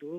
2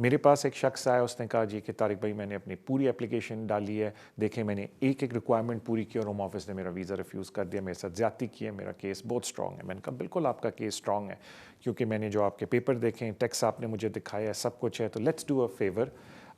میرے پاس ایک شخص آیا, اس نے کہا جی کہ طارق بھائی میں نے اپنی پوری اپلیکیشن ڈالی ہے, دیکھیں میں نے ایک ایک ریکوائرمنٹ پوری کی اور ہوم آفس نے میرا ویزا ریفیوز کر دیا, میرے ساتھ زیادتی کی ہے, میرا کیس بہت اسٹرانگ ہے. میں نے کہا بالکل آپ کا کیس اسٹرانگ ہے, کیونکہ میں نے جو آپ کے پیپر دیکھیں, ٹیکس آپ نے مجھے دکھایا ہے, سب کچھ ہے. تو لیٹس ڈو اے فیور,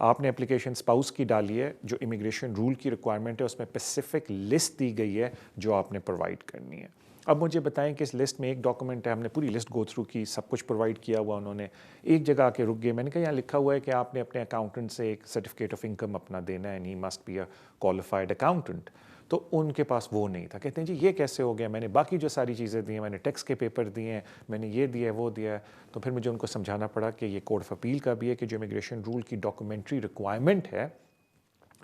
آپ نے اپلیکیشن اسپاؤس کی ڈالی ہے, جو امیگریشن رول کی ریکوائرمنٹ ہے اس میں اسپیسیفک لسٹ دی گئی ہے جو آپ نے پرووائڈ کرنی ہے. اب مجھے بتائیں کہ اس لسٹ میں ایک ڈاکومنٹ ہے, ہم نے پوری لسٹ گو تھرو کی, سب کچھ پرووائڈ کیا ہوا, انہوں نے ایک جگہ آ کے رک گئے. میں نے کہا یہاں لکھا ہوا ہے کہ آپ نے اپنے اکاؤنٹنٹ سے ایک سرٹیفکیٹ آف انکم اپنا دینا ہے, and he must be a qualified accountant. تو ان کے پاس وہ نہیں تھا. کہتے ہیں جی یہ کیسے ہو گیا, میں نے باقی جو ساری چیزیں دی ہیں, میں نے ٹیکس کے پیپر دیے ہیں, میں نے یہ دیا ہے وہ دیا ہے. تو پھر مجھے ان کو سمجھانا پڑا کہ یہ کوڈ آف اپیل کا بھی ہے کہ جو امیگریشن رول کی ڈاکومنٹری ریکوائرمنٹ ہے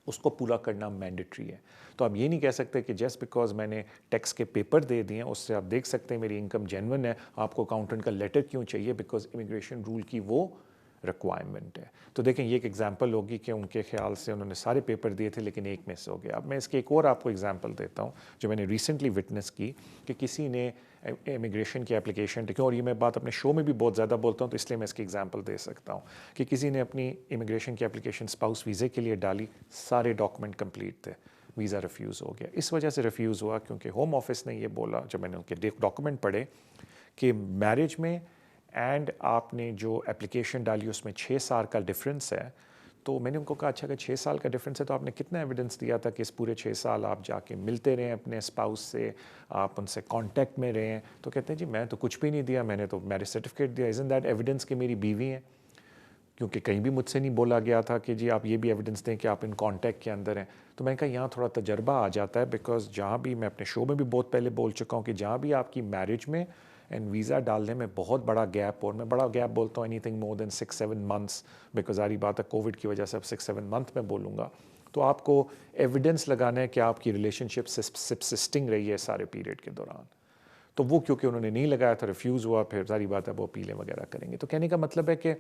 اس کو پورا کرنا مینڈیٹری ہے. تو آپ یہ نہیں کہہ سکتے کہ جسٹ بیکاز میں نے ٹیکس کے پیپر دے دیے ہیں اس سے آپ دیکھ سکتے ہیں میری انکم جینون ہے, آپ کو اکاؤنٹنٹ کا لیٹر کیوں چاہیے, بیکاز امیگریشن رول کی وہ ریکوائرمنٹ ہے. تو دیکھیں یہ ایک ایگزامپل ہوگی کہ ان کے خیال سے انہوں نے سارے پیپر دیے تھے لیکن ایک مس ہو گیا. اب میں اس کے ایک اور آپ کو ایگزامپل دیتا ہوں جو میں نے ریسنٹلی وٹنس کی, کہ کسی نے امیگریشن کی اپلیکیشن, اور یہ میں بات اپنے شو میں بھی بہت زیادہ بولتا ہوں تو اس لیے میں اس کی ایگزامپل دے سکتا ہوں, کہ کسی نے اپنی امیگریشن کی اپلیکیشن اسپاؤس ویزے کے لیے ڈالی, سارے ڈاکومنٹ کمپلیٹ تھے, ویزا ریفیوز ہو گیا. اس وجہ سے ریفیوز ہوا کیونکہ ہوم آفس نے یہ بولا, جب میں نے ان کے ڈاکومنٹ پڑھے, کہ میرج میں اینڈ آپ نے جو اپلیکیشن ڈالی اس میں 6 سال کا ڈفرینس ہے. تو میں نے ان کو کہا اچھا اگر 6 سال کا ڈفرینس ہے تو آپ نے کتنا ایویڈنس دیا تھا کہ اس پورے 6 سال آپ جا کے ملتے رہے اپنے اسپاؤس سے, آپ ان سے کانٹیکٹ میں رہے ہیں. تو کہتے ہیں جی میں تو کچھ بھی نہیں دیا, میں نے تو میرج سرٹیفکیٹ دیا. ازنٹ دیٹ ایویڈنس کہ میری بیوی ہیں, کیونکہ کہیں بھی مجھ سے نہیں بولا گیا تھا کہ جی آپ یہ بھی ایویڈنس دیں کہ آپ ان کانٹیکٹ کے اندر ہیں. تو میں نے کہا یہاں تھوڑا تجربہ آ جاتا ہے, بیکاز جہاں بھی میں اپنے شو میں بھی بہت پہلے بول چکا ہوں کہ جہاں بھی آپ کی میرج میں اینڈ ویزا ڈالنے میں بہت بڑا گیپ, اور میں بڑا گیپ بولتا ہوں anything more than 6-7 months, because ساری بات ہے کووڈ کی وجہ سے اب 6-7 month میں بولوں گا. تو آپ کو ایویڈنس لگانا ہے کہ آپ کی ریلیشن شپ سبسسٹنگ رہی ہے سارے پیریڈ کے دوران. تو وہ کیونکہ انہوں نے نہیں لگایا تھا, ریفیوز ہوا, پھر ساری بات ہے وہ اپیلیں وغیرہ کریں گے. تو کہنے کا مطلب ہے کہ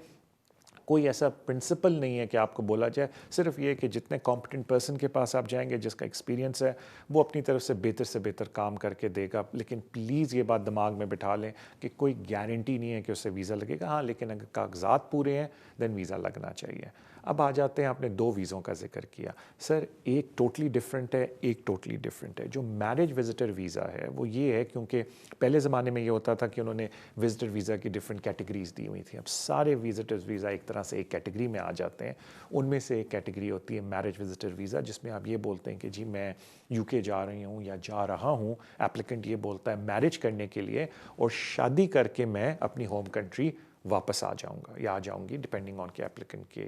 کوئی ایسا پرنسپل نہیں ہے کہ آپ کو بولا جائے, صرف یہ کہ جتنے کمپٹنٹ پرسن کے پاس آپ جائیں گے جس کا ایکسپیرینس ہے وہ اپنی طرف سے بہتر کام کر کے دے گا. لیکن پلیز یہ بات دماغ میں بٹھا لیں کہ کوئی گارنٹی نہیں ہے کہ اس سے ویزا لگے گا. ہاں لیکن اگر کاغذات پورے ہیں دین ویزا لگنا چاہیے. اب آ جاتے ہیں, آپ نے 2 ویزوں کا ذکر کیا سر, ایک ٹوٹلی ڈفرینٹ ہے, ایک ٹوٹلی ڈفرینٹ ہے. جو میرج وزٹر ویزا ہے وہ یہ ہے, کیونکہ پہلے زمانے میں یہ ہوتا تھا کہ انہوں نے وزٹر ویزا کی ڈفرینٹ کیٹیگریز دی ہوئی تھیں. اب سارے وزٹرز ویزا ایک طرح سے ایک کیٹیگری میں آ جاتے ہیں. ان میں سے ایک کیٹیگری ہوتی ہے میرج وزٹر ویزا, جس میں آپ یہ بولتے ہیں کہ جی میں یو کے جا رہی ہوں یا جا رہا ہوں. ایپلیکنٹ یہ بولتا ہے میرج کرنے کے لیے, اور شادی کر کے میں اپنی ہوم کنٹری واپس آ جاؤں گا یا آ جاؤں گی, ڈپینڈنگ آن کہ ایپلیکنٹ کے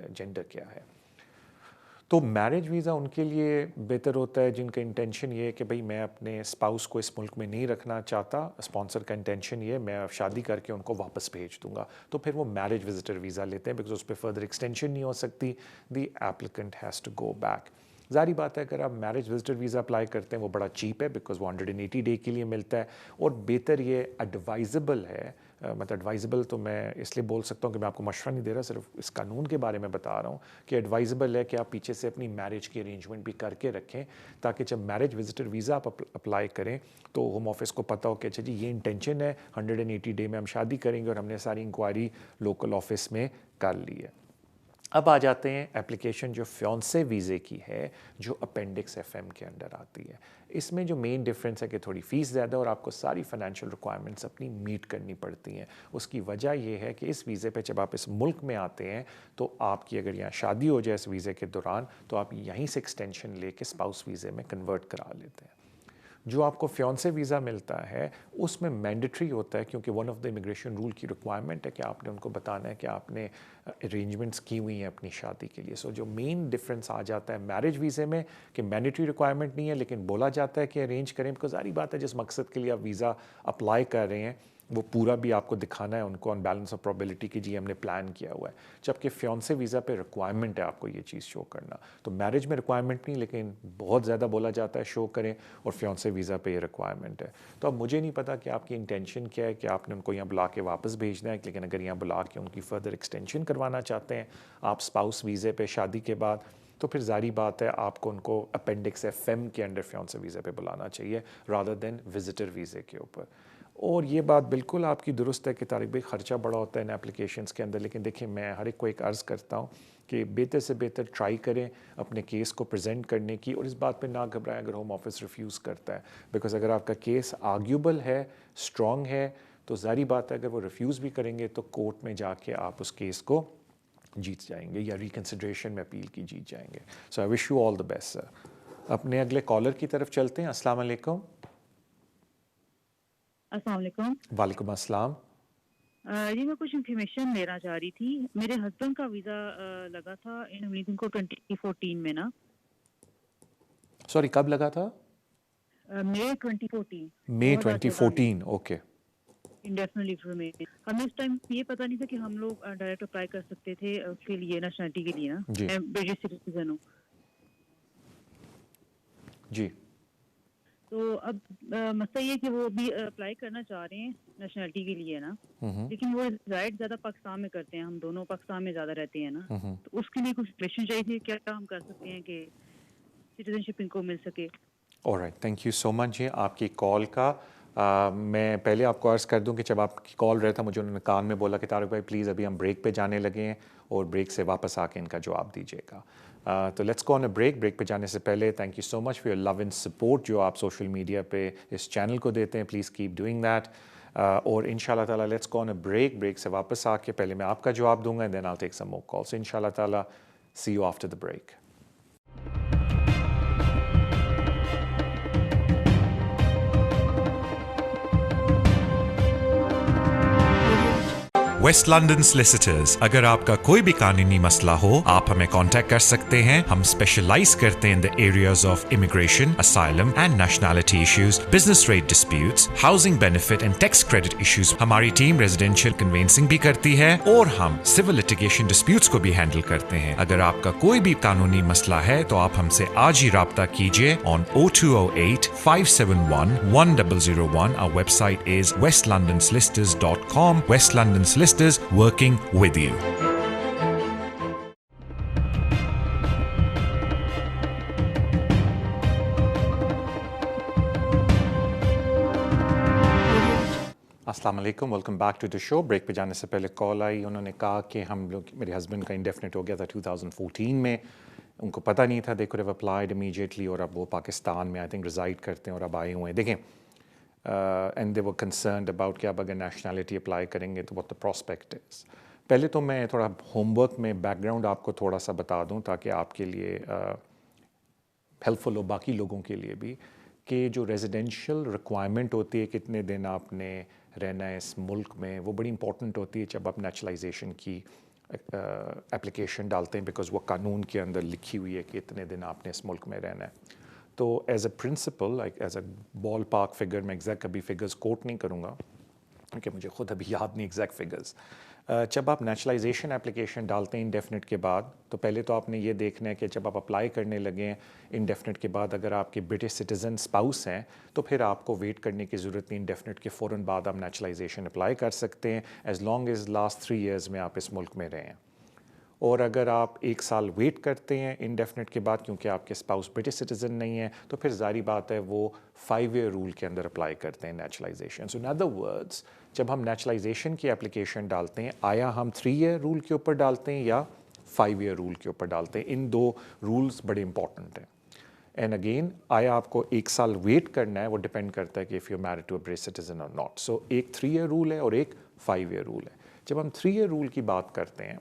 جینڈر کیا ہے. تو میرج ویزا ان کے لیے بہتر ہوتا ہے جن کا انٹینشن یہ ہے کہ بھئی میں اپنے اسپاؤس کو اس ملک میں نہیں رکھنا چاہتا, اسپانسر کا انٹینشن یہ ہے میں شادی کر کے ان کو واپس بھیج دوں گا. تو پھر وہ میرج وزٹر ویزا لیتے ہیں, بیکاز اس پہ فردر ایکسٹینشن نہیں ہو سکتی, دی applicant has to go back. ظاہری بات ہے اگر آپ میرج وزٹر ویزا اپلائی کرتے ہیں وہ بڑا چیپ ہے, بیکاز وہ 180 ڈے کے لیے ملتا ہے, اور بہتر یہ ایڈوائزبل ہے. مطلب ایڈوائزبل تو میں اس لیے بول سکتا ہوں کہ میں آپ کو مشورہ نہیں دے رہا, صرف اس قانون کے بارے میں بتا رہا ہوں کہ ایڈوائزبل ہے کہ آپ پیچھے سے اپنی میرج کی ارینجمنٹ بھی کر کے رکھیں, تاکہ جب میرج وزٹر ویزا آپ اپلائی کریں تو ہوم آفس کو پتہ ہو کہ اچھا جی یہ انٹینشن ہے 180 ڈے میں ہم شادی کریں گے, اور ہم نے ساری انکوائری لوکل آفس میں کر لی ہے. اب آ جاتے ہیں اپلیکیشن جو فیونسے ویزے کی ہے, جو اپینڈکس ایف ایم کے انڈر آتی ہے. اس میں جو مین ڈفرینس ہے کہ تھوڑی فیس زیادہ اور آپ کو ساری فائنینشیل ریکوائرمنٹس اپنی میٹ کرنی پڑتی ہیں. اس کی وجہ یہ ہے کہ اس ویزے پہ جب آپ اس ملک میں آتے ہیں تو آپ کی اگر یہاں شادی ہو جائے اس ویزے کے دوران تو آپ یہیں سے ایکسٹینشن لے کے اسپاؤس ویزے میں کنورٹ کرا لیتے ہیں. جو آپ کو فیونسے ویزا ملتا ہے اس میں مینڈیٹری ہوتا ہے, کیونکہ one of the immigration rule کی ریکوائرمنٹ ہے کہ آپ نے ان کو بتانا ہے کہ آپ نے ارینجمنٹس کی ہوئی ہیں اپنی شادی کے لیے. سو جو مین ڈفرینس آ جاتا ہے میرج ویزے میں کہ مینڈیٹری ریکوائرمنٹ نہیں ہے لیکن بولا جاتا ہے کہ ارینج کریں, بیکاز ساری بات ہے جس مقصد کے لیے آپ ویزا اپلائی کر رہے ہیں وہ پورا بھی آپ کو دکھانا ہے ان کو آن بیلنس آف پرابیلٹی کہ جی ہم نے پلان کیا ہوا ہے. جبکہ فیونسے ویزا پہ ریکوائرمنٹ ہے آپ کو یہ چیز شو کرنا. تو میرج میں ریکوائرمنٹ نہیں, لیکن بہت زیادہ بولا جاتا ہے شو کریں, اور فیونسے ویزا پہ یہ ریکوائرمنٹ ہے. تو اب مجھے نہیں پتا کہ آپ کی انٹینشن کیا ہے, کہ آپ نے ان کو یہاں بلا کے واپس بھیجنا ہے, لیکن اگر یہاں بلا کے ان کی فردر ایکسٹینشن کروانا چاہتے ہیں آپ اسپاؤس ویزے پہ شادی کے بعد, تو پھر ظاہری بات ہے آپ کو ان کو اپینڈکس ایف ایم کے انڈر فیونسے ویزے پہ بلانا چاہیے رادر دین وزٹر ویزے کے اوپر. اور یہ بات بالکل آپ کی درست ہے کہ طارق بھائی خرچہ بڑا ہوتا ہے ان اپلیکیشنز کے اندر، لیکن دیکھیں میں ہر ایک کو ایک عرض کرتا ہوں کہ بہتر سے بہتر ٹرائی کریں اپنے کیس کو پریزنٹ کرنے کی، اور اس بات پہ نہ گھبرائیں اگر ہوم آفس ریفیوز کرتا ہے، بیکاز اگر آپ کا کیس آرگیوبل ہے، اسٹرانگ ہے، تو ظاہری بات ہے اگر وہ ریفیوز بھی کریں گے تو کورٹ میں جا کے آپ اس کیس کو جیت جائیں گے، یا ریکنسیڈریشن میں اپیل کی جیت جائیں گے. So I wish you all the best sir. اپنے اگلے کالر کی طرف چلتے ہیں. السلام علیکم. السلام علیکم. وعلیکم السلام. جی میں کچھ انفارمیشن لینا چاہ رہی تھی. میرے ہسبینڈ کا ویزا لگا تھا ان کو 2014 میں نا. سوری کب لگا تھا؟ مئی 2014. مئی 2014. اوکے. انڈیفینٹ لیو میں ہمیں اس ٹائم یہ پتا نہیں تھا کہ ہم لوگ ڈائریکٹ اپلائی کر سکتے تھے اس کے لیے نیشنلٹی کے لیے نا. میں برٹش سٹیزن ہوں. جی. تو اب مسئلہ یہ کہ وہ ابھی اپلائی کرنا چاہ رہے ہیں نیشنلٹی کے لیے نا، لیکن وہ رائٹ زیادہ پاکستان میں کرتے ہیں. ہم دونوں پاکستان میں زیادہ رہتے ہیں نا، تو اس کے لیے کچھ کویشچن چاہیے تھے کیا ہم کر سکتے ہیں کہ سٹیزن شپ ان کو مل سکے. آلرائٹ، تھینک یو سو مچ. آپ کی کال کا میں پہلے آپ کو عرض کر دوں کہ جب آپ کی کال رہا تھا مجھے انہوں نے کان میں بولا کہ طارق بھائی پلیز ابھی ہم بریک پہ جانے لگے ہیں اور بریک سے واپس آ کے ان کا جواب دیجیے گا. تو let's go on a break پہ جانے سے پہلے thank you so much for your love and support جو آپ سوشل میڈیا پہ اس چینل کو دیتے ہیں. Please keep doing that. اور ان شاء اللہ تعالیٰ let's go on a break سے واپس آ کے پہلے میں آپ کا جواب دوں گا and then I take some more calls. ان شاء اللہ تعالیٰ see you after the break. West London solicitors. اگر آپ کا کوئی بھی قانونی مسئلہ ہو آپ ہمیں کانٹیکٹ کر سکتے ہیں. ہم اسپیشلائز کرتے ہیں in the areas of immigration, asylum and nationality issues, business rate disputes, housing benefit and tax credit issues. ہماری ٹیم ریزیڈینشیل کنوینسنگ بھی کرتی ہے اور ہم سول لٹیگیشن ڈسپیوٹس کو بھی ہینڈل کرتے ہیں. اگر آپ کا کوئی بھی قانونی مسئلہ ہے تو آپ ہم سے آج ہی رابطہ کیجیے on 0208 571 1001. Our website is westlondonsolicitors.com. West London Solicitors working with you. السلام علیکم، welcome back to the show. Break پہ جانے سے پہلے کال آئی، انہوں نے کہا کہ ہم لوگ میرے ہسبینڈ کا انڈیفینٹ ہو گیا تھا 2014 میں. ان کو پتہ نہیں تھا، they could have applied immediately, اور اب وہ پاکستان میں آئی تھنک ریزائڈ کرتے ہیں اور اب آئے ہوئے ہیں. دیکھیں and they were concerned about کہ اب اگر نیشنلٹی اپلائی کریں گے تو واٹ دا پراسپیکٹ از. پہلے تو میں تھوڑا ہوم ورک میں بیک گراؤنڈ آپ کو تھوڑا سا بتا دوں تاکہ آپ کے لیے ہیلپ فل ہو، باقی لوگوں کے لیے بھی، کہ جو ریزیڈینشیل ریکوائرمنٹ ہوتی ہے کتنے دن آپ نے رہنا ہے اس ملک میں، وہ بڑی امپورٹنٹ ہوتی ہے جب آپ نیچرلائزیشن کی اپلیکیشن ڈالتے ہیں، بیکاز وہ قانون کے اندر لکھی ہوئی ہے کہ اتنے دن آپ نے اس ملک میں رہنا ہے. تو as a principle, like as a ball park figure, میں ایگزیکٹ ابھی فگرز کوٹ نہیں کروں گا کیونکہ مجھے خود ابھی یاد نہیں ایگزیکٹ فگرز. جب آپ نیچرلائزیشن اپلیکیشن ڈالتے ہیں انڈیفینٹ کے بعد، تو پہلے تو آپ نے یہ دیکھنا ہے کہ جب آپ اپلائی کرنے لگے ہیں انڈیفینٹ کے بعد اگر آپ کے برٹش سٹیزن اسپاؤس ہیں تو پھر آپ کو ویٹ کرنے کی ضرورت نہیں. انڈیفینٹ کے فوراً بعد آپ نیچرلائزیشن اپلائی کر سکتے ہیں as long as last 3 years میں آپ اس ملک میں رہے ہیں. اور اگر آپ 1 سال ویٹ کرتے ہیں انڈیفینٹ کے بعد کیونکہ آپ کے اسپاؤس برٹش سٹیزن نہیں ہے تو پھر ظاہری بات ہے وہ 5 ایئر رول کے اندر اپلائی کرتے ہیں naturalisation. So in other words جب ہم نیچرلائزیشن کی اپلیکیشن ڈالتے ہیں آیا ہم 3 ایئر رول کے اوپر ڈالتے ہیں یا 5 ایئر رول کے اوپر ڈالتے ہیں. ان 2 رولز بڑے امپورٹنٹ ہیں. اینڈ اگین آیا آپ کو 1 سال ویٹ کرنا ہے، وہ ڈپینڈ کرتا ہے کہ if you married to a British citizen اور ناٹ. سو ایک 3 ایئر رول ہے اور ایک 5 ایئر رول ہے. جب ہم 3 ایئر رول کی بات کرتے ہیں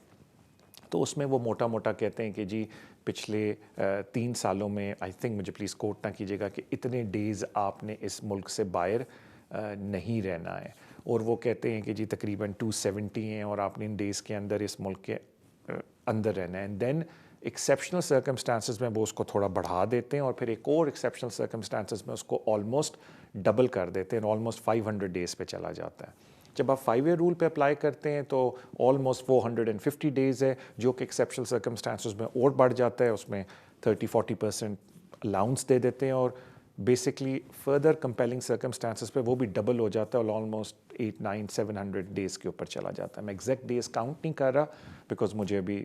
تو اس میں وہ موٹا موٹا کہتے ہیں کہ جی پچھلے 3 سالوں میں آئی تھنک، مجھے پلیز کوٹ نہ کیجیے گا، کہ اتنے ڈیز آپ نے اس ملک سے باہر نہیں رہنا ہے. اور وہ کہتے ہیں کہ جی تقریباً 270 ہیں اور آپ نے ان ڈیز کے اندر اس ملک کے اندر رہنا ہے. اینڈ دین ایکسیپشنل سرکمسٹانسز میں وہ اس کو تھوڑا بڑھا دیتے ہیں اور پھر ایک اور ایکسیپشنل سرکمسٹانسز میں اس کو آلموسٹ ڈبل کر دیتے ہیں، آلموسٹ 500 ڈیز پہ چلا جاتا ہے. جب آپ 5 ایئر رول پہ اپلائی کرتے ہیں تو آلموسٹ 450 ڈیز ہے، جو کہ ایکسیپشنل سرکمسٹانسز میں اور بڑھ جاتا ہے. اس میں 30-40% الاؤنس دے دیتے ہیں اور بیسکلی فردر کمپیلنگ سرکمسٹانسز پہ وہ بھی ڈبل ہو جاتا ہے اور آلموسٹ 800-900-700 ڈیز کے اوپر چلا جاتا ہے. میں ایگزیکٹ ڈیز کاؤنٹ نہیں کر رہا بیکاز مجھے ابھی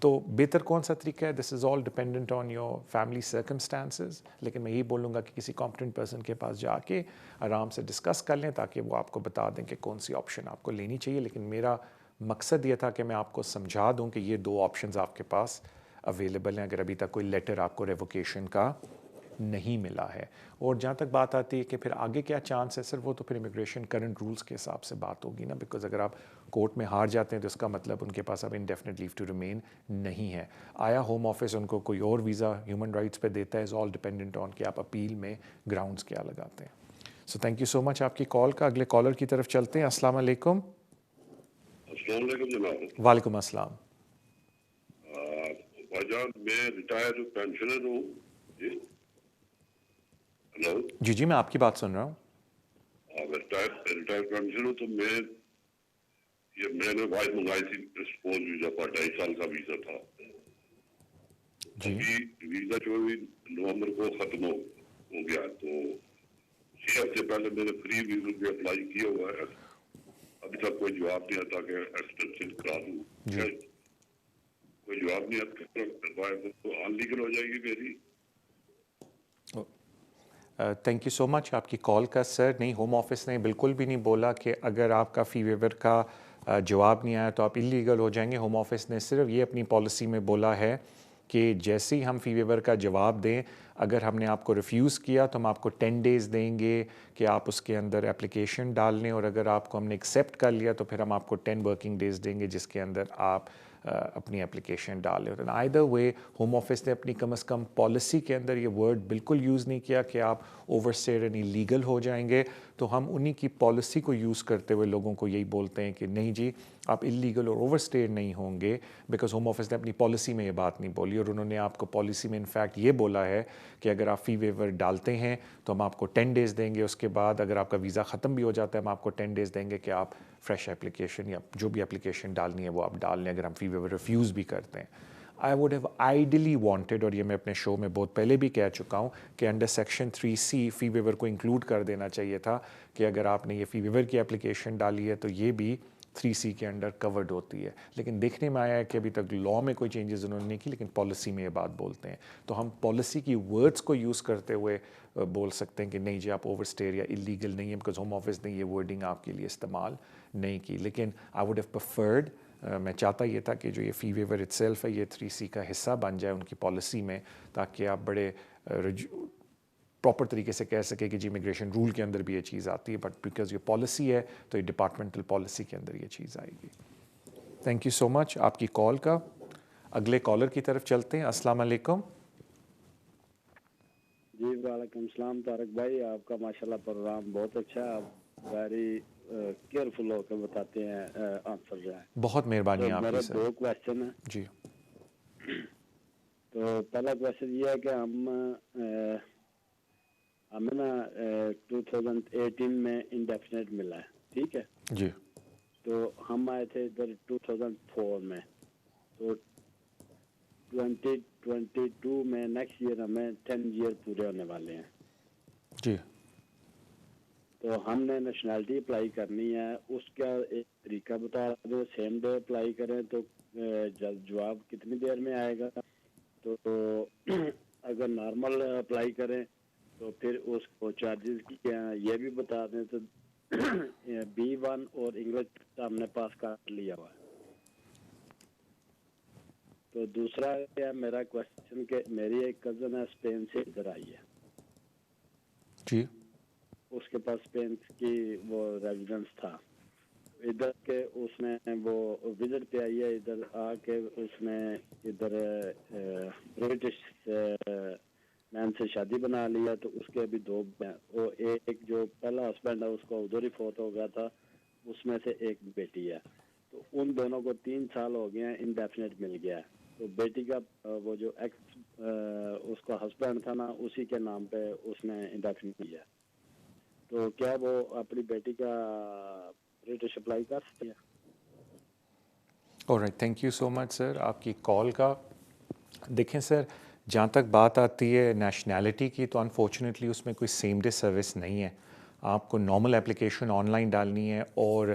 تو بہتر کون سا طریقہ ہے؟ This is all dependent on your family circumstances. لیکن میں یہی بولوں گا کہ کسی کمپٹنٹ پرسن کے پاس جا کے آرام سے ڈسکس کر لیں تاکہ وہ آپ کو بتا دیں کہ کون سی آپشن آپ کو لینی چاہیے. لیکن میرا مقصد یہ تھا کہ میں آپ کو سمجھا دوں کہ یہ 2 آپشنز آپ کے پاس اویلیبل ہیں اگر ابھی تک کوئی لیٹر آپ کو ریووکیشن کا نہیں ملا ہے. اور جہاں تک بات آتی ہے کہ پھر آگے کیا چانس ہے سر، وہ تو پھر امیگریشن کرنٹ رولز کے حساب سے بات ہوگی نا. بیکاز اگر آپ کورٹ میں ہار جاتے ہیں تو اس کا مطلب ان کے پاس اب انڈیفینٹ لیو ٹو ریمین نہیں ہے. آیا ہوم آفس ان کو کوئی اور ویزا ہیومن رائٹس پہ دیتا ہے، از آل ڈپینڈنٹ آن کہ آپ اپیل میں گراؤنڈس کیا لگاتے ہیں. سو تھینک یو سو مچ آپ کی کال کا. اگلے کالر کی طرف چلتے ہیں. السلام علیکم. السلام علیکم جناب. وعلیکم السلام. بھائی میں ریٹائر پینشنر ہوں. ہلو جی جی میں آپ کی بات سن رہا ہوں. ریٹائر پینشنر ہوں تو میں نے واحد منگائی تھی اسپوز ویزا پر 2.5 سال کا ویزا تھا. جی ویزا 24 نومبر کو ختم ہو گیا تو 6 ہفتے پہلے میں نے فری ویزا بھی اپلائی کیا ہوا ہے. ابھی تک کوئی جواب نہیں آتا کہ ایکسٹینشن کرا دوں. کوئی جواب نہیں آتا تو انلیگل ہو جائے گی میری. تھینک یو سو مچ آپ کی کال کا. سر نہیں، ہوم آفس نے بالکل بھی نہیں بولا کہ اگر آپ کا فی ویور کا جواب نہیں آیا تو آپ انلیگل ہو جائیں گے. ہوم آفس نے صرف یہ اپنی پالیسی میں بولا ہے کہ جیسے ہی ہم فی ویور کا جواب دیں، اگر ہم نے آپ کو ریفیوز کیا تو ہم آپ کو 10 days دیں گے کہ آپ اس کے اندر اپلیکیشن ڈال لیں، اور اگر آپ کو ہم نے ایکسیپٹ کر لیا تو پھر ہم آپ کو 10 working days دیں گے جس کے اندر آپ اپنی اپلیکیشن ڈال لیں. آئدر وے ہوم آفس نے اپنی کم از کم پالیسی کے اندر یہ ورڈ بالکل یوز نہیں کیا کہ آپ اوور اسٹیئر اینڈ لیگل ہو جائیں گے. تو ہم انہی کی پالیسی کو یوز کرتے ہوئے لوگوں کو یہی بولتے ہیں کہ نہیں جی آپ انلیگل اور اوور اسٹیئر نہیں ہوں گے، بیکاز ہوم آفس نے اپنی پالیسی میں یہ بات نہیں بولی. اور انہوں نے آپ کو پالیسی میں انفیکٹ یہ بولا ہے کہ اگر آپ فی ویور ڈالتے ہیں تو ہم آپ کو 10 days دیں گے. اس کے بعد اگر آپ کا ویزا ختم بھی ہو جاتا ہے ہم آپ کو 10 days دیں گے کہ آپ فریش اپلیکیشن یا جو بھی اپلیکیشن ڈالنی ہے وہ آپ ڈال لیں اگر ہم فی ویور ریفیوز بھی کرتے ہیں. I would have ideally wanted, اور یہ میں اپنے شو میں بہت پہلے بھی کہہ چکا ہوں کہ انڈر سیکشن 3C فی ویور کو انکلوڈ کر دینا چاہیے تھا کہ اگر آپ نے یہ فی ویور کی اپلیکیشن ڈالی ہے تو یہ بھی 3C کے انڈر کورڈ ہوتی ہے. لیکن دیکھنے میں آیا ہے کہ ابھی تک لا میں کوئی چینجز انہوں نے نہیں کی، لیکن پالیسی میں یہ بات بولتے ہیں. تو ہم پالیسی کی ورڈز کو یوز کرتے ہوئے بول سکتے ہیں کہ نہیں جی آپ اوور اسٹیئر یا انلیگل نہیں ہے، بیکاز ہوم آفس نے یہ ورڈنگ آپ کے لیے استعمال نہیں کی. لیکن آئی ووڈ ہیو پریفرڈ، میں چاہتا یہ تھا کہ جو یہ فی ویور اٹ سیلف ہے یہ 3C کا حصہ بن جائے ان کی پالیسی میں، تاکہ آپ بڑے پراپر طریقے سے کہہ سکے کہ جی امیگریشن رول کے اندر بھی یہ چیز آتی ہے. بٹ بیکاز یہ پالیسی ہے تو یہ ڈپارٹمنٹل پالیسی کے اندر یہ چیز آئے گی. تھینک یو سو مچ آپ کی کال کا. اگلے کالر کی طرف چلتے ہیں. السلام علیکم. جی وعلیکم السلام طارق بھائی، آپ کا ماشاءاللہ پروگرام بہت اچھا ہے. آپ ویری کیئرفل ہو کے بتاتے ہیں آنسر جو ہے. بہت مہربانی آپ کی میرے سر. 2 کویسچن ہیں. جی تو پہلا کویسچن یہ ہے کہ ہمیں نا 2018 میں انڈیفینٹ ملا ہے، ٹھیک ہے. جی تو ہم آئے تھے ادھر 2004 میں. تو 2022 میں نیکسٹ ایئر ہمیں 10 year پورے ہونے والے ہیں. جی تو ہم نے نیشنلٹی اپلائی کرنی ہے، اس کا ایک طریقہ بتا دو. سیم ڈے اپلائی کریں تو جواب کتنی دیر میں آئے گا؟ تو اگر نارمل اپلائی کریں تو پھر اس کو چارجز کیا ہیں یہ بھی بتا دیں. تو B1 اور انگلش ہم نے پاس کر لیا ہوا ہے. تو دوسرا کیا میرا کوشچن کہ میری ایک کزن ہے اسپین سے ادھر آئی ہے. جی اس کے پاس اسپین کی وہ ریزیڈنس تھا ادھر کے، اس نے وہ وزٹ پہ آئی ہے. ادھر آ کے اس نے ادھر برٹش مین سے شادی بنا لیا. تو اس کے ابھی 2 وہ ایک جو پہلا ہسبینڈ ہے اس کو ادھر ہی فوت ہو گیا تھا، اس میں سے ایک بیٹی ہے. تو ان دونوں کو 3 سال ہو گئے ہیں، انڈیفینٹ مل گیا ہے. تو بیٹی کا وہ جو ایکس اس کا ہسبینڈ تھا نا اسی کے نام پہ اس نے انڈیفینٹ کیا. تو کیا وہ اپنی بیٹی کا برٹش اپلائی کر سکتی ہے؟ آلرائٹ، تھینک یو سو مچ سر آپ کی کال کا. دیکھیں سر، جہاں تک بات آتی ہے نیشنلٹی کی تو انفارچونیٹلی اس میں کوئی سیم ڈے سروس نہیں ہے. آپ کو نارمل اپلیکیشن آن لائن ڈالنی ہے، اور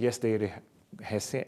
Yes there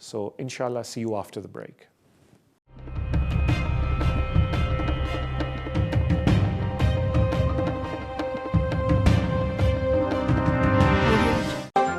So inshallah, see you after the break.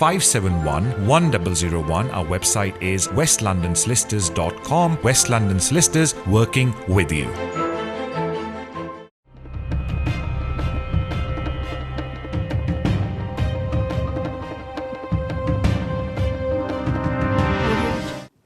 571 1001. Our website is westlondonsolicitors.com. West London Solicitors, working with you.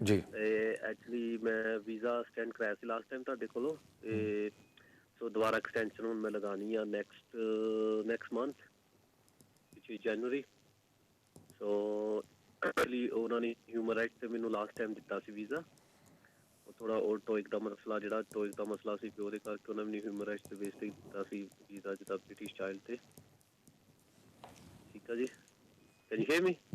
ਜੀ ਐਕਚੁਅਲੀ ਮੈਂ ਵੀਜ਼ਾ ਸਟੈਂਡ ਕਰਾਇਆ ਸੀ ਲਾਸਟ ਟਾਈਮ ਤੁਹਾਡੇ ਕੋਲੋਂ ਤੇ ਸੋ ਦੁਬਾਰਾ ਐਕਸਟੈਂਸ਼ਨ ਹੁਣ ਮੈਂ ਲਗਾਉਣੀ ਆ next month which is January. So actually ਉਹਨਾਂ ਨੇ ਹਿਊਮਨ ਰਾਈਟਸ ਤੇ ਮੈਨੂੰ ਲਾਸਟ ਟਾਈਮ ਦਿੱਤਾ ਸੀ ਵੀਜ਼ਾ. ਉਹ ਥੋੜਾ ਉਹ ਟੋਇਕ ਦਾ ਮਸਲਾ ਜਿਹੜਾ ਟੋਇਕ ਦਾ ਮਸਲਾ ਸੀ ਕਿ ਉਹਦੇ ਕਰਕੇ ਉਹਨਾਂ ਨੇ ਹਿਊਮਨ ਰਾਈਟਸ ਤੇ ਬੇਸ ਤੇ ਦਿੱਤਾ ਸੀ ਵੀਜ਼ਾ ਜਿੱਦਾਂ ਬ੍ਰਿਟਿਸ਼ ਚਾਈਲਡ ਤੇ. ਠੀਕ ਆ ਜੀ. Can you hear me?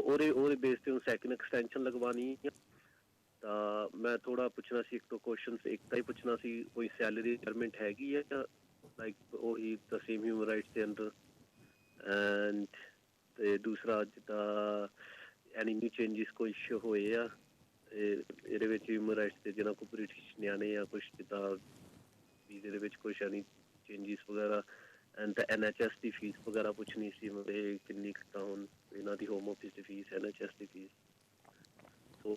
ਉਹਦੇ ਬੇਸ ਤੇ ਹੁਣ ਸੈਕਿੰਡ ਐਕਸਟੈਂਸ਼ਨ ਲਗਵਾਣੀ ਹੈ ਤਾਂ ਮੈਂ ਥੋੜਾ ਪੁੱਛਣਾ ਸੀ ਇੱਕ ਦੋ ਕੁਐਸਚਨਸ. ਇੱਕ ਤਾਂ ਹੀ ਪੁੱਛਣਾ ਸੀ ਕੋਈ ਸੈਲਰੀ ਰਿਕੁਆਇਰਮੈਂਟ ਹੈਗੀ ਹੈ ਜਾਂ ਲਾਈਕ ਉਹੀ ਦ ਸੇਮ ਹਿਊਮਨ ਰਾਈਟਸ ਦੇ ਅੰਡਰ ਐਂਡ ਤੇ ਦੂਸਰਾ ਜਿੱਦਾਂ ਐਨੀ ਨਿਊ ਚੇਂਜਸ ਕੋਈ ਹੋਏ ਆ ਇਹਦੇ ਵਿੱਚ ਹਿਊਮਨ ਰਾਈਟਸ ਦੇ ਜਿਹਨਾਂ ਕੋ ਬ੍ਰਿਟਿਸ਼ ਨਿਆਣੇ ਆ ਕੁਛ ਜਿੱਦਾਂ ਵੀਜ਼ੇ ਦੇ ਵਿੱਚ ਕੁਛ ਐਨੀ ਚੇਂਜਸ ਵਗੈਰਾ ਐਂਡ ਤਾਂ NHS ਦੀ ਫੀਸ ਵਗੈਰਾ ਪੁੱਛਣੀ ਸੀ ਮਤਲਬ ਕਿੰਨੀ ਕੁ ਤਾਂ ਹੁਣ ਇਹਨਾਂ ਦੀ ਹੋਮ ਆਫਿਸ ਦੀ ਫੀਸ NHS ਦੀ ਫੀਸ ਸੋ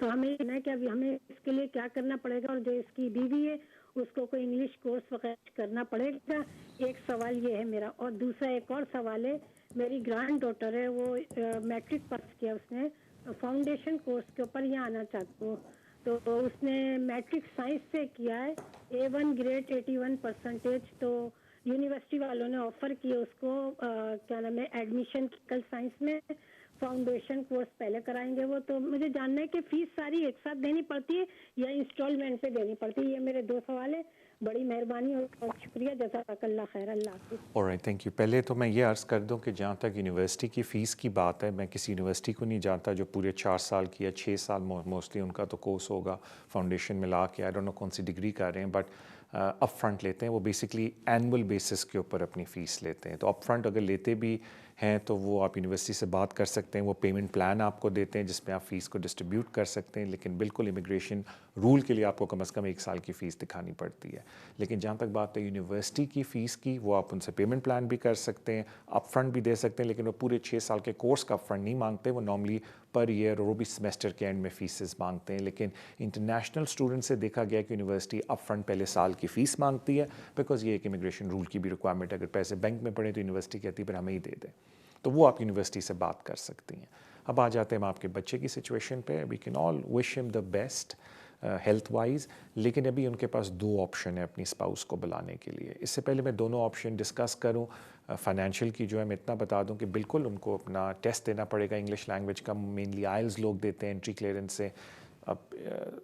تو ہمیں یہ ہے کہ ابھی ہمیں اس کے لیے کیا کرنا پڑے گا, اور جو اس کی بیوی ہے اس کو کوئی انگلش کورس وغیرہ کرنا پڑے گا. ایک سوال یہ ہے میرا. اور دوسرا ایک اور سوال ہے, میری گرانڈ ڈاٹر ہے, وہ میٹرک پاس کیا اس نے, فاؤنڈیشن کورس کے اوپر یہاں آنا چاہتی ہوں. تو اس نے میٹرک سائنس سے کیا ہے, A1 گریڈ 81%. تو یونیورسٹی والوں نے آفر کیا اس کو کیا نام ہے ایڈمیشن کل سائنس میں, فاؤنڈیشن کورس پہلے کرائیں گے وہ. تو مجھے جاننا ہے کہ فیس ساری ایک ساتھ دینی پڑتی ہے یا انسٹالمنٹ پہ دینی پڑتی ہے. یہ میرے 2 سوال ہیں. بڑی مہربانی اور شکریہ, جزاک اللہ خیر. اللہ حافظ. alright, thank you. پہلے تو میں یہ عرض کر دوں کہ جہاں تک یونیورسٹی کی فیس کی بات ہے, میں کسی یونیورسٹی کو نہیں جانتا جو پورے 4 سال کی یا 6 سال موسٹلی ان کا تو کورس ہوگا فاؤنڈیشن میں لا کے, آئی ڈونٹ نو کون سی ڈگری کر رہے ہیں, بٹ اپ فرنٹ لیتے ہیں. وہ بیسکلی اینول بیسس کے اوپر اپنی فیس لیتے ہیں. تو اپ فرنٹ اگر لیتے بھی ہیں تو وہ آپ یونیورسٹی سے بات کر سکتے ہیں, وہ پیمنٹ پلان آپ کو دیتے ہیں جس میں آپ فیس کو ڈسٹریبیوٹ کر سکتے ہیں. لیکن بالکل امیگریشن رول کے لیے آپ کو کم از کم 1 سال کی فیس دکھانی پڑتی ہے. لیکن جہاں تک بات ہے یونیورسٹی کی فیس کی, وہ آپ ان سے پیمنٹ پلان بھی کر سکتے ہیں, اپ فرنٹ بھی دے سکتے ہیں, لیکن وہ پورے 6 سال کے کورس کا اپ فرنٹ نہیں مانگتے. وہ نارملی پر ایئر اور وہ بھی سیمسٹر کے اینڈ میں فیسز مانگتے ہیں. لیکن انٹرنیشنل اسٹوڈنٹ سے دیکھا گیا کہ یونیورسٹی اپ فرنٹ پہلے سال کی فیس مانگتی ہے, بیکاز یہ ایک امیگریشن رول کی بھی ریکوائرمنٹ ہے. اگر پیسے بینک میں پڑے تو یونیورسٹی کہتی ہے پھر ہمیں ہی دے دیں, تو وہ آپ یونیورسٹی سے بات کر سکتی ہیں. اب آ جاتے ہیں ہم آپ کے بچے کی سچویشن پہ. وی کین آل وش ہم دا بیسٹ ہیلتھ وائز, لیکن ابھی ان کے پاس 2 آپشن ہیں اپنی اسپاؤس کو بلانے کے لیے. اس سے پہلے میں دونوں آپشن ڈسکس کروں. فائنینشیل کی جو ہے میں اتنا بتا دوں کہ بالکل ان کو اپنا ٹیسٹ دینا پڑے گا انگلش لینگویج کا. مینلی آئلز لوگ دیتے ہیں انٹری کلیئرنس سے. اب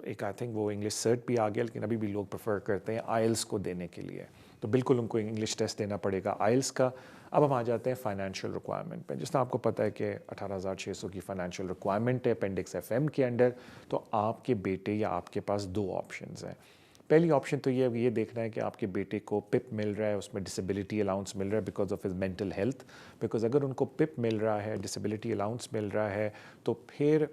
ایک آئی تھنک وہ انگلش سرٹ بھی آ گیا, لیکن ابھی بھی لوگ پریفر کرتے ہیں آئلس کو دینے کے لیے. تو بالکل ان کو انگلش ٹیسٹ دینا پڑے گا آئلس کا. اب ہم آ جاتے ہیں فائنینشیل ریکوائرمنٹ پہ. جس طرح آپ کو پتہ ہے کہ 18,600 کی فائنینشیل ریکوائرمنٹ ہے اپینڈکس FM کے انڈر. تو آپ کے بیٹے یا آپ کے پاس 2 آپشنز ہیں. پہلی آپشن تو یہ دیکھنا ہے کہ آپ کے بیٹے کو پپ مل رہا ہے, اس میں ڈسیبلٹی الاؤنس مل رہا ہے because of his mental health. Because اگر ان کو پپ مل رہا ہے, ڈسیبلٹی الاؤنس مل رہا ہے, تو پھر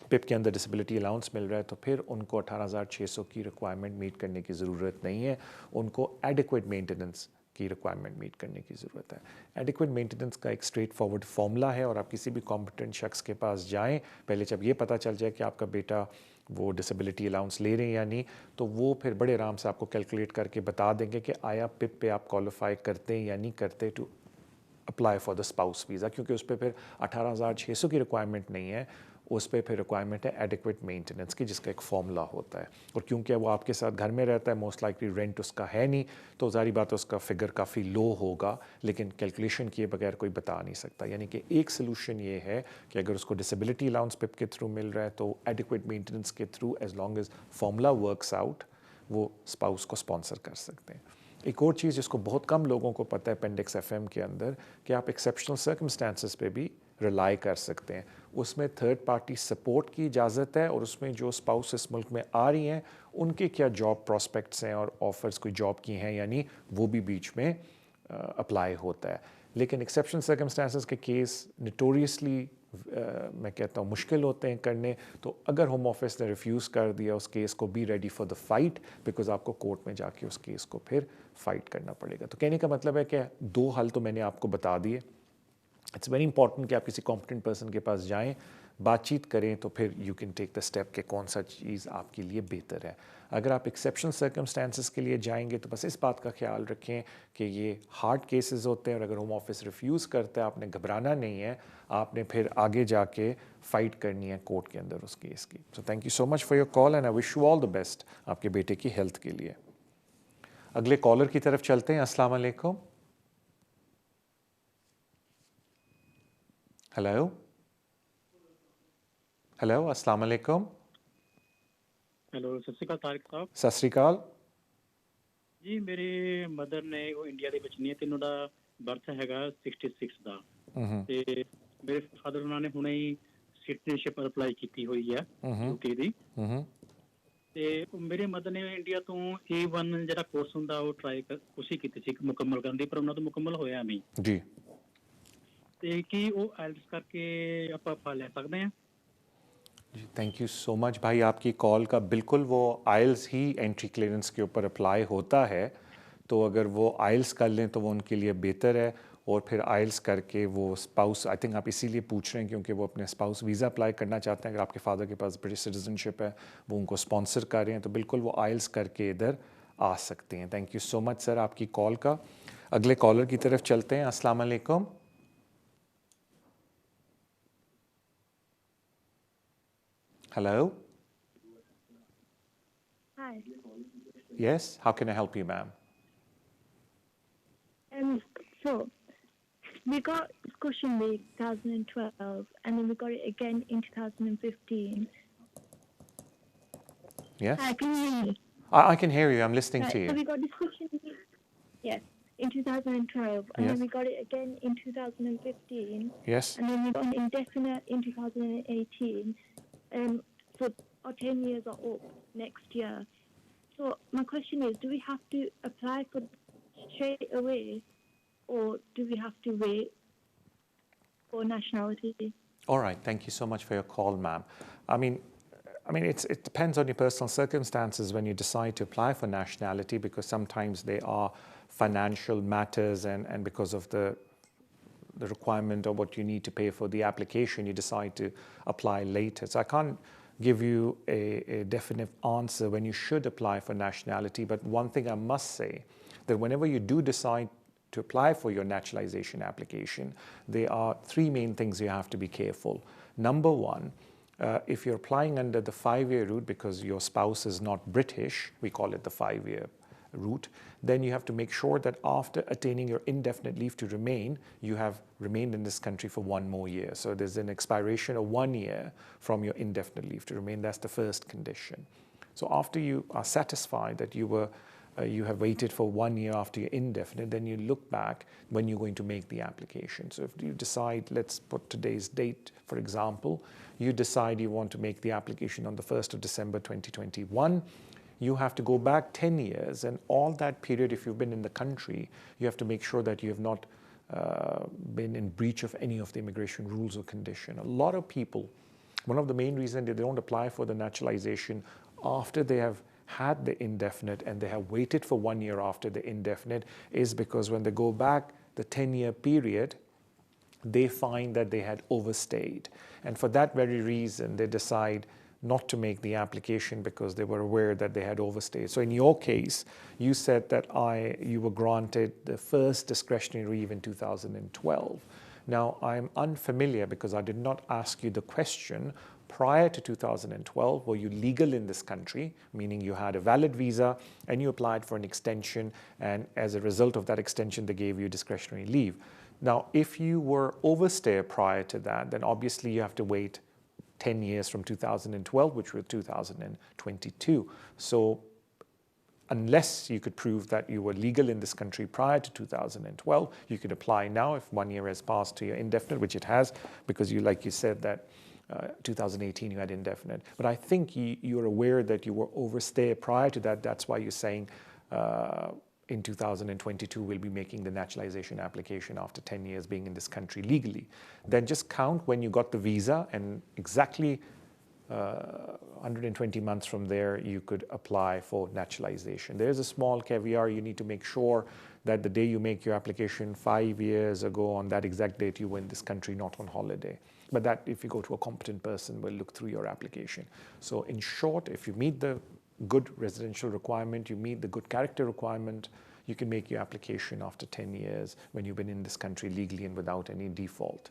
پپ کے اندر ڈسیبلٹی الاؤنس مل رہا ہے, تو پھر ان کو 18,600 کی ریکوائرمنٹ میٹ کرنے کی ضرورت نہیں ہے. ان کو ایڈیکویٹ مینٹیننس کی ریکوائرمنٹ میٹ کرنے کی ضرورت ہے. ایڈیکویٹ مینٹیننس کا ایک اسٹریٹ فارورڈ فارمولہ ہے, اور آپ کسی بھی کمپیٹنٹ شخص کے پاس جائیں, پہلے جب یہ پتہ چل جائے کہ آپ کا بیٹا وہ ڈسیبلٹی الاؤنس لے رہے ہیں یا نہیں, تو وہ پھر بڑے آرام سے آپ کو کیلکولیٹ کر کے بتا دیں گے کہ آیا پپ پہ آپ کوالیفائی کرتے ہیں یا نہیں کرتے to apply for the spouse visa. کیونکہ اس پہ پھر 18,600 کی ریکوائرمنٹ نہیں ہے, اس پہ پھر ریکوائرمنٹ ہے ایڈیکویٹ مینٹیننس کی, جس کا ایک فارمولا ہوتا ہے. اور کیونکہ وہ آپ کے ساتھ گھر میں رہتا ہے, موسٹ لائکلی رینٹ اس کا ہے نہیں, تو ظاہری بات ہے اس کا فگر کافی لو ہوگا, لیکن کیلکولیشن کیے بغیر کوئی بتا نہیں سکتا. یعنی کہ ایک سلوشن یہ ہے کہ اگر اس کو ڈسیبلٹی الاؤنس پپ کے تھرو مل رہا ہے تو ایڈیکویٹ مینٹیننس کے through, as long as formula works out, وہ اسپاؤس کو اسپانسر کر سکتے ہیں. ایک اور چیز جس کو بہت کم لوگوں کو پتہ ہے اپینڈکس FM کے اندر, کہ آپ ایکسیپشنل سرکمسٹانسز پہ بھی ریلائی کر سکتے ہیں. اس میں تھرڈ پارٹی سپورٹ کی اجازت ہے, اور اس میں جو اسپاؤس اس ملک میں آ رہی ہیں ان کے کیا جاب پراسپیکٹس ہیں اور آفرز کوئی جاب کی ہیں یعنی وہ بھی بیچ میں اپلائی ہوتا ہے. لیکن ایکسیپشنل سرکمسٹانسز کے کیس نٹوریسلی میں کہتا ہوں مشکل ہوتے ہیں کرنے. تو اگر ہوم آفس نے ریفیوز کر دیا اس کیس کو, be ready for the fight, because آپ کو کورٹ میں جا کے اس کیس کو پھر فائٹ کرنا پڑے گا. تو کہنے کا مطلب ہے کہ 2 حل تو میں نے آپ کو بتا دیے. اٹس ویری امپورٹنٹ کہ آپ کسی کمپٹنٹ پرسن کے پاس جائیں, بات چیت کریں, تو پھر you can take the step کہ کون سا چیز آپ کے لیے بہتر ہے. اگر آپ ایکسیپشنل سرکمسٹانسز کے لیے جائیں گے تو بس اس بات کا خیال رکھیں کہ یہ ہارڈ کیسز ہوتے ہیں, اور اگر ہوم آفس ریفیوز کرتا ہے آپ نے گھبرانا نہیں ہے, آپ نے پھر آگے جا کے فائٹ کرنی ہے کورٹ کے اندر اس کیس کی. So thank you so much for your call, and I wish you all the best آپ کے بیٹے کی ہیلتھ کے لیے. اگلے کالر کی طرف چلتے ہیں. السلام علیکم. ہیلو ہیلو السلام علیکم. ہیلو, ست شری اਕਾਲ طارق صاحب. ਸਤਿ ਸ਼੍ਰੀ ਅਕਾਲ ਜੀ. ਮੇਰੇ ਮਦਰ ਨੇ ਉਹ ਇੰਡੀਆ ਦੇ ਵਿੱਚ ਨਹੀਂ ਤੇ ਉਹਨਾਂ ਦਾ ਬਰਥ ਹੈਗਾ 66 ਦਾ, ਤੇ ਮੇਰੇ ਫਾਦਰ ਉਹਨਾਂ ਨੇ ਹੁਣੇ ਹੀ ਸਿਟੀਜ਼ਨਸ਼ਿਪ ਅਪਲਾਈ ਕੀਤੀ ਹੋਈ ਹੈ ਯੂਕੇ ਦੀ. ਤੇ ਮੇਰੇ ਮਦਰ ਨੇ ਇੰਡੀਆ ਤੋਂ A1 ਜਿਹੜਾ ਕੋਰਸ ਹੁੰਦਾ ਉਹ ਟਰਾਈ ਕੋਸ਼ਿਸ਼ ਕੀਤੀ ਸੀ ਮੁਕੰਮਲ ਕਰਨ ਦੀ, ਪਰ ਉਹਨਾਂ ਤੋਂ ਮੁਕੰਮਲ ਹੋਇਆ ਨਹੀਂ ਜੀ. ਤੇ ਕੀ ਉਹ ਆਇਲਟਸ ਕਰਕੇ ਆਪਾਂ ਲੈ ਸਕਦੇ ਹਾਂ؟ جی تھینک یو سو مچ بھائی آپ کی کال کا. بالکل وہ آئلز ہی انٹری کلیئرنس کے اوپر اپلائی ہوتا ہے, تو اگر وہ آئلز کر لیں تو وہ ان کے لیے بہتر ہے. اور پھر آئلس کر کے وہ اسپاؤس, آئی تھنک آپ اسی لیے پوچھ رہے ہیں کیونکہ وہ اپنے اسپاؤس ویزا اپلائی کرنا چاہتے ہیں. اگر آپ کے فادر کے پاس برٹش سٹیزن شپ ہے, وہ ان کو اسپانسر کر رہے ہیں, تو بالکل وہ آئلس کر کے ادھر آ سکتے ہیں. تھینک یو سو مچ سر آپ کی کال کا. اگلے کالر کی طرف چلتے ہیں. السلام علیکم. Hello. Hi. Yes, how can I help you, ma'am? So we got Cushion League 2012, and then we got it again in 2015. Yes? Hi, can you hear me? I can hear you. I'm listening Right, to so you. we got this Cushion League, yes, in 2012, and Yes. then we got it again in 2015, Yes. and then we got an indefinite in 2018. So our 10 years are up next year. So my question is, do we have to apply for straight away, or do we have to wait for nationality? All right. Thank you so much for your call, ma'am. I mean, it depends on your personal circumstances when you decide to apply for nationality, because sometimes they are financial matters, and because of the requirement of what you need to pay for the application, you decide to apply later. So I can't give you a definite answer when you should apply for nationality, but one thing I must say, that whenever you do decide to apply for your naturalization application, there are three main things you have to be careful. Number one, if you're applying under the 5-year route because your spouse is not British, we call it the 5-year route, then you have to make sure that after attaining your indefinite leave to remain, you have remained in this country for 1 more year. So there's an expiration of 1 year from your indefinite leave to remain. That's the first condition. So after you are satisfied that you have waited for 1 year after your indefinite, then you look back when you're going to make the application. So if you decide, let's put today's date, for example, you decide you want to make the application on the 1st of December 2021, you have to go back 10 years, and all that period, if you've been in the country, you have to make sure that you have not been in breach of any of the immigration rules or condition. A lot of people, one of the main reasons they don't apply for the naturalization after they have had the indefinite and they have waited for 1 year after the indefinite is because when they go back the 10-year period, they find that they had overstayed. And for that very reason, they decide not to make the application because they were aware that they had overstayed. So in your case, you said that you were granted the first discretionary leave in 2012. Now, I'm unfamiliar because I did not ask you the question. Prior to 2012, were you legal in this country, meaning you had a valid visa and you applied for an extension, and as a result of that extension, they gave you discretionary leave. Now, if you were overstay prior to that, then obviously you have to wait 10 years from 2012, which was 2022. So unless you could prove that you were legal in this country prior to 2012, you could apply now if 1 year has passed to your indefinite, which it has, because you, like you said, that 2018 you had indefinite. But I think you're aware that you were overstay prior to that. That's why you're saying in 2022 we'll be making the naturalization application after 10 years being in this country legally. Then just count when you got the visa, and exactly 120 months from there you could apply for naturalization. There's a small caveat. You need to make sure that the day you make your application 5 years ago, on that exact date you were in this country, not on holiday. But that, if you go to a competent person, will look through your application. So in short, if you meet the good residential requirement, you meet the good character requirement, you can make your application after 10 years when you've been in this country legally and without any default.